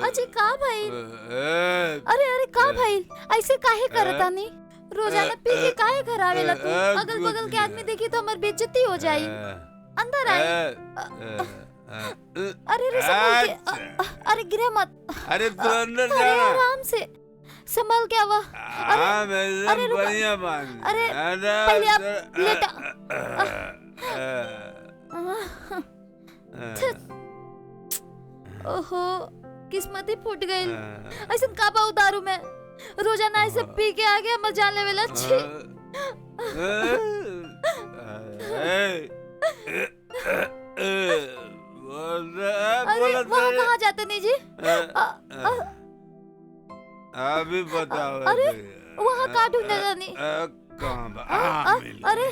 अजी का भाई? अरे अरे का भाई? ऐसे काहे करता नहीं? रोजाना पी के काहे घर आवेला तू? अगल बगल के आदमी देखी तो हमार बेइज्जती हो जाई। अंदर आई। अरे रे संभल के। अरे गिरे मत। अरे तू अंदर जा। अरे आराम से संभल के आवा। अरे बढ़िया बात। अरे पहले आप लेटा। ओहो किस्मत ही फूट गई। ऐसा का बा दारू में रोजाना ऐसे पी के आ गया मजा लेवे ला। छी अरे वहाँ कहाँ जाते नहीं जी? अभी बताओ। अरे वहाँ कहाँ ढूंढने जानी? अरे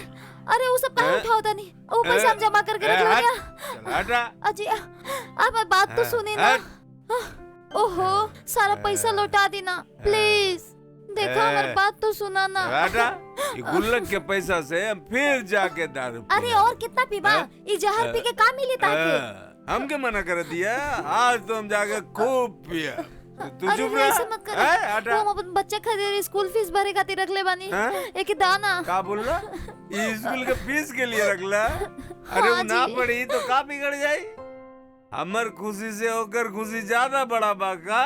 अरे वो सब कहाँ उठाओ था नहीं? वो पैसा हम जमा करके रख लिया। अजी आप बात तो सुनी ना। ओहो सारा पैसा लौटा देना प्लीज। देखा हमारी बात तो सुना ना। गुल्लक के पैसा से हम फिर जाके दारू। अरे और कितना पीबा? ये जहर पी के का मिली ताकि? हम के मना कर दिया? आज तो हम जाके खूब पिया। तू चुप रह। ऐसे मत कर। हम अपन बच्चे खातिर स्कूल फीस भरे खातिर रख ले बानी। एक दाना। का बोल रहा? स्कूल के फीस के लिए रख ला? अरे वो ना पड़ी तो का बिगड़ जाई? हमर खुशी से होकर खुशी ज्यादा बड़ा बाका।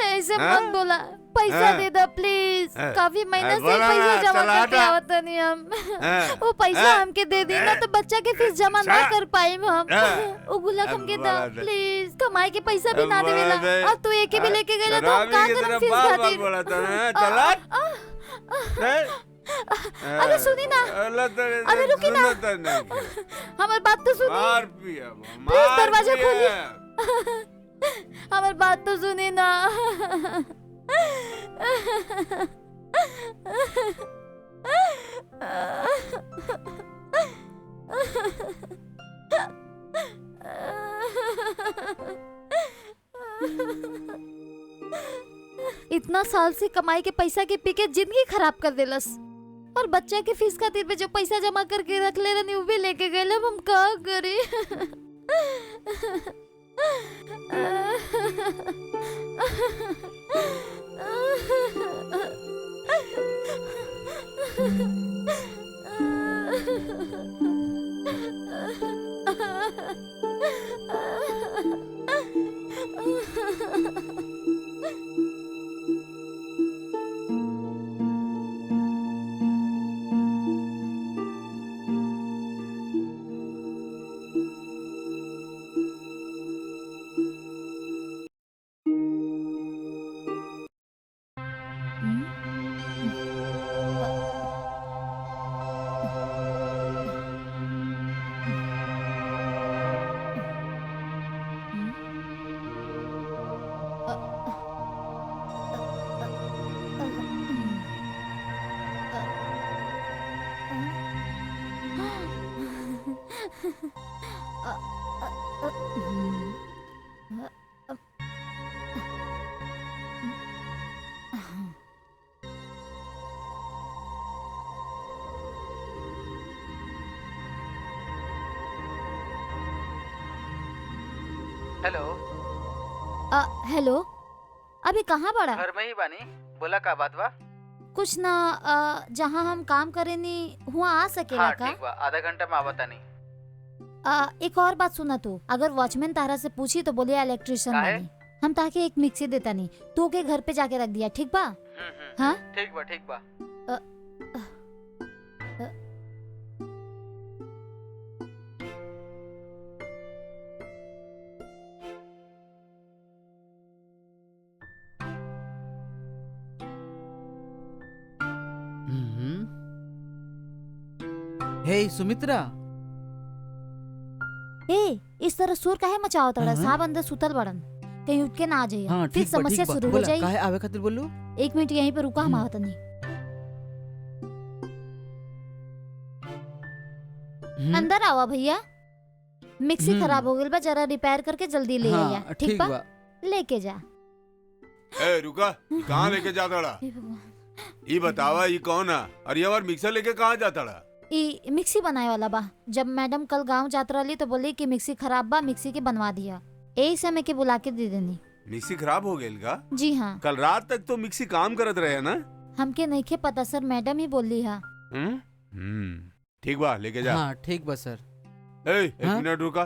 ऐसे मत बोला। पैसा दे दो प्लीज। काफी महीने से पैसा जमा करके आवत नहीं हम। वो पैसा हमके दे दी ना तो बच्चा के फीस जमा ना कर पाए हम। वो गुल्लक हमके दो प्लीज। कमाई के पैसा भी ना देवेला और तू एक ही भी लेके गएला तो हम का करम फीस खातिर? चला। अरे सुनी ना। अरे रुकी ना। हमारी बात तो सुनी। प्लीज दरवाजा खोलिए। हमारी बात तो सुनी ना। इतना साल से कमाई के पैसा के पी के जिंदगी खराब कर देलस और बच्चा के फीस खातिर पे जो पैसा जमा करके रख ले रही वो भी लेके गए। अब हम क्या करें? हेलो। हेलो अभी कहाँ बड़ा? घर में ही बानी। बोला का बात बा? कुछ ना जहाँ हम काम करेनी हुआ आ सकेला हाँ, का? ठीक बा। आधा घंटा में आवता नहीं। एक और बात सुना तू। अगर वॉचमैन तारा से पूछी तो बोले इलेक्ट्रिशियन बानी। हम ताके एक मिक्सी देता नहीं तू के घर पे जाके रख दिया। ठीक बा? हाँ ठीक बा ठीक बा। हे सुमित्रा। ए इस तरह शोर काहे मचाओ तड़ा? साहब अंदर सुतल बड़न कहीं उठ के ना आ जाइए। हाँ, फिर समस्या शुरू हो जाएगी। काहे आवे खातिर बोलू? 1 मिनट यहीं पे रुका। हम आवत नहीं। अंदर आवा भैया। मिक्सी खराब हो गई बा जरा रिपेयर करके जल्दी ले आया। ठीक बा? लेके जा। ए रुका। कहाँ लेके जाता रहा? ये बतावा ये कौन है और ये और मिक्सर लेके कहाँ जाता रहा? ई मिक्सी बनाए वाला बा। जब मैडम कल गांव जात रही तो बोली कि मिक्सी खराब बा मिक्सी के बनवा दिया। यही समय के बुला के दे देनी। मिक्सी खराब हो गई का? जी हाँ। कल रात तक तो मिक्सी काम करत रहे ना? हमके नहीं के पता सर, मैडम ही बोली है। ठीक बा, लेके जा। हाँ ठीक बा सर। एक मिनट रुका।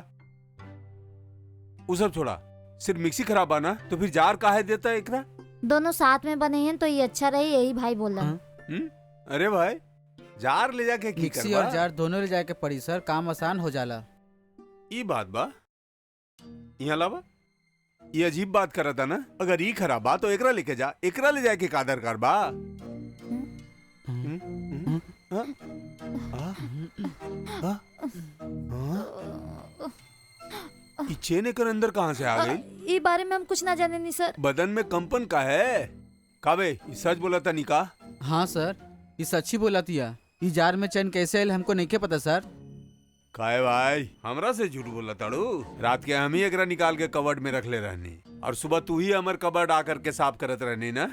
वो सब छोड़ा, सिर्फ मिक्सी खराब आना तो फिर जार काहे देता है एकरा? दोनों साथ में बने हैं तो ये अच्छा रहे, यही भाई बोल रहा है। अरे भाई, जार ले जाके की मिक्सी करबा? और जार दोनों ले जाके पड़ी सर, काम आसान हो जाला। ई बात बा, यहाँ लावा। ये अजीब बात कर रहा था ना, अगर ई खराब बा तो एकरा लेके जा, एकरा ले जाके का दरकार बा? ई चेन एकर अंदर कहाँ से आ गई? ई बारे में हम कुछ ना जाने नहीं सर। बदन में कंपन का है? काबे, ई सच बोला था निका? हाँ सर, ये सच्ची बोला थिया। ये जार में चैन कैसे आयल हमको नहीं के पता सर। काहे भाई, हमरा से झूठ बोला ताड़ू? रात के हम ही एकरा निकाल के कबर्ड में रख ले रहनी और सुबह तू ही हमर कबर्ड आकर के साफ करत रहनी ना?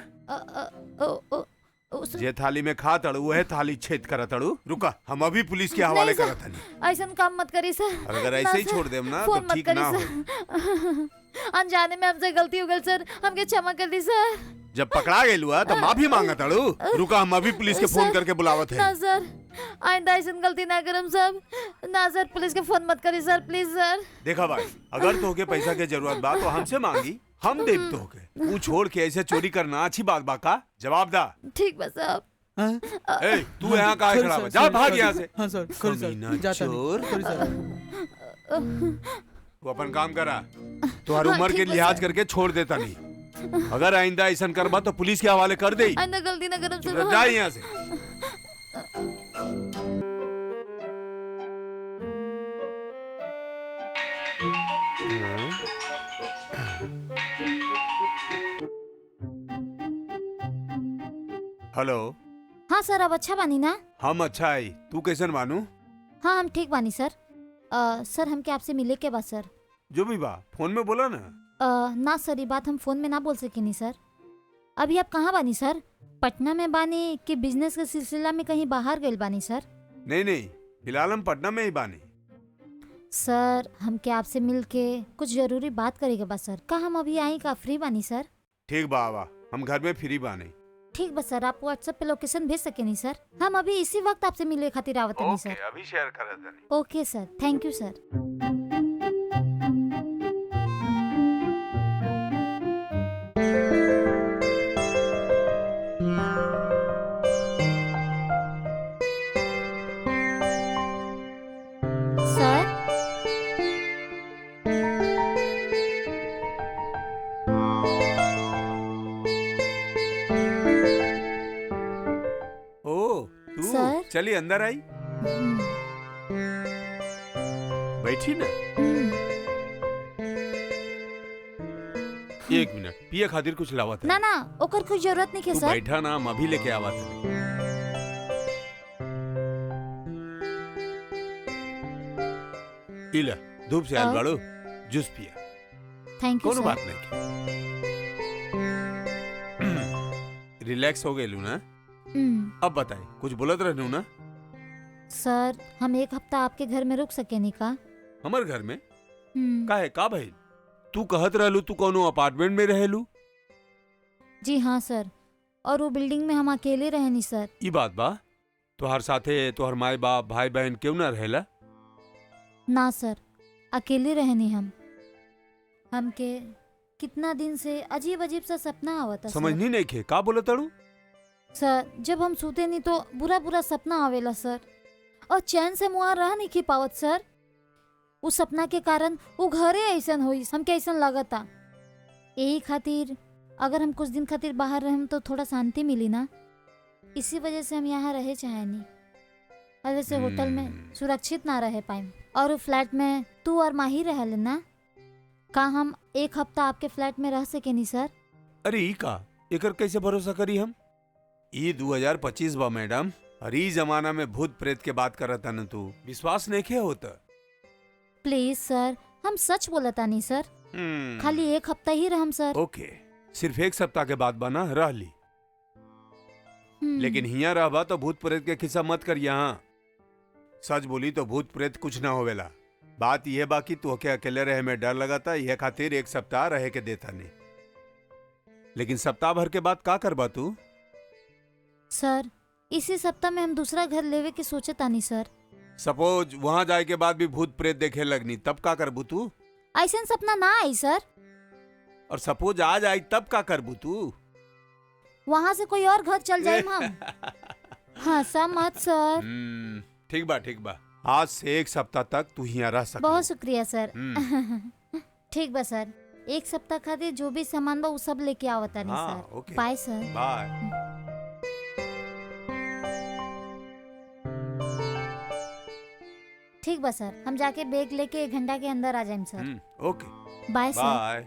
जे थाली में खा तड़ू वह थाली छेद कर तड़ू। रुका, हम अभी पुलिस के हवाले करत हनी। ऐसा काम मत करी सर। और अगर ऐसे ही छोड़ देम ना तो ठीक ना हो। अनजाने में हमसे गलती हो गई सर, हमके क्षमा कर दी सर। जब पकड़ा गेलू तो माफी मांगा तड़ू। रुका, हम अभी पुलिस के फोन करके बुलावत है। ना सर, आइंदा ऐसा गलती ना करम सब। ना सर, पुलिस के फोन मत करी सर, प्लीज सर। देखा भाई, अगर तोहके पैसा के जरूरत बा तो हमसे मांगी, हम देब तोहके। तू छोड़ के ऐसे चोरी करना अच्छी बात बा का? जवाब दा। ठीक बा साहब। ए, तू यहाँ काहे खड़ा बा? जा भाग यहाँ से। हाँ सर, कमीना चोर। तू अपन काम करा, तुम्हारी उम्र के लिहाज करके छोड़ देता नहीं। अगर आइंदा ऐसा करबा तो पुलिस के हवाले कर दे। आइंदा गलती ना करम सर। जा यहाँ से। हेलो। हाँ सर, अब अच्छा बानी ना? हम अच्छा है, तू कैसन बानू? हाँ हम ठीक बानी सर। सर हमके आपसे मिले के बा सर। जो भी बा फोन में बोला ना। ना सर, ये बात हम फोन में ना बोल सकेनी सर। अभी आप कहाँ बानी सर? पटना में बानी कि बिजनेस के सिलसिला में कहीं बाहर गए बानी सर? नहीं, फिलहाल हम पटना में ही बानी। सर हमके आपसे मिल के कुछ जरूरी बात करेगा बा सर। का हम अभी आई का फ्री बानी सर? ठीक बा, आवा, हम घर में फ्री बानी। ठीक बा सर, आप व्हाट्सएप पे लोकेशन भेज सकेनी सर? हम अभी इसी वक्त आपसे मिले खातिर आवत नहीं सर। अभी शेयर कर देनी। ओके सर, थैंक यू सर। चलिए अंदर आई, बैठी ना। एक मिनट, पिए खातिर कुछ लावा था? ना ओकर कोई जरूरत नहीं है सर। बैठा ना, हम अभी लेके आवा था। इला धूप से आल बाड़ू, जूस पिया। थैंक यू कोनो सर। बात नहीं। रिलैक्स हो गए लू ना? अब बताए, कुछ बोलत रहनू ना? सर हम एक हफ्ता आपके घर में रुक सके नहीं का? हमार घर में? काहे, का भाई? तू कहत रहलू तू कोनो अपार्टमेंट में रहेलू? जी हाँ सर, और वो बिल्डिंग में हम अकेले रहनी सर। ई बात बा? तोहर साथे तोहर माई बाप भाई बहन क्यों ना रहेला? ना सर, अकेले रहनी हम। हमके कितना दिन से अजीब अजीब सा सपना आवता सर। समझनी नहीं खे, का बोलत ताड़ू? सर जब हम सोते नहीं तो बुरा बुरा सपना आवेला सर, और चैन से मुआ रह नहीं की पावत सर। उस सपना के कारण वो घरे ऐसन हुई, हमके ऐसन लगता। यही खातिर अगर हम कुछ दिन खातिर बाहर रहें तो थोड़ा शांति मिली ना, इसी वजह से हम यहाँ रहे चाहे नहीं। वैसे होटल में सुरक्षित ना रह पाए, और फ्लैट में तू और माही रह लेना। का हम एक हफ्ता आपके फ्लैट में रह सके नहीं सर? अरे ई का, एकर कैसे भरोसा करी हम? ई 2025 बा मैडम, और ई जमाना में भूत प्रेत के बात करत न, तू विश्वास नहीं के होता? प्लीज सर, हम सच बोलता नहीं सर। खाली एक हफ्ता ही रहम सर। ओके, सिर्फ एक सप्ताह के बाद बना रह ली। लेकिन हिया रहबा तो भूत प्रेत के खिस्सा मत कर। यहाँ सच बोली तो भूत प्रेत कुछ ना होवेला। बात यह बाकी तू के अकेले रहे में डर लगा था, यह खातिर 1 सप्ताह रहे के देता नहीं। लेकिन सप्ताह भर के बाद का करबा तू? सर इसी सप्ताह में हम दूसरा घर लेवे के सोचे तानी सर। सपोज वहां जाए के बाद भी भूत प्रेत देखे लगनी, तब का करबू तू? ऐसा सपना ना आई सर। और सपोज आज आई तब का करबू तू? वहाँ से कोई और घर चल जाए हम। हंसा मत सर। ठीक बा ठीक बा, आज से 1 सप्ताह तक तू यहाँ रह सकती। बहुत शुक्रिया सर। ठीक बा सर, 1 सप्ताह खातिर जो भी सामान बा वो सब लेके आवता नहीं सर। ओके बाय सर। बाय। ठीक बा सर, हम जाके बैग लेके 1 घंटा के अंदर आ जाएं सर। ओके बाय सर। बाय।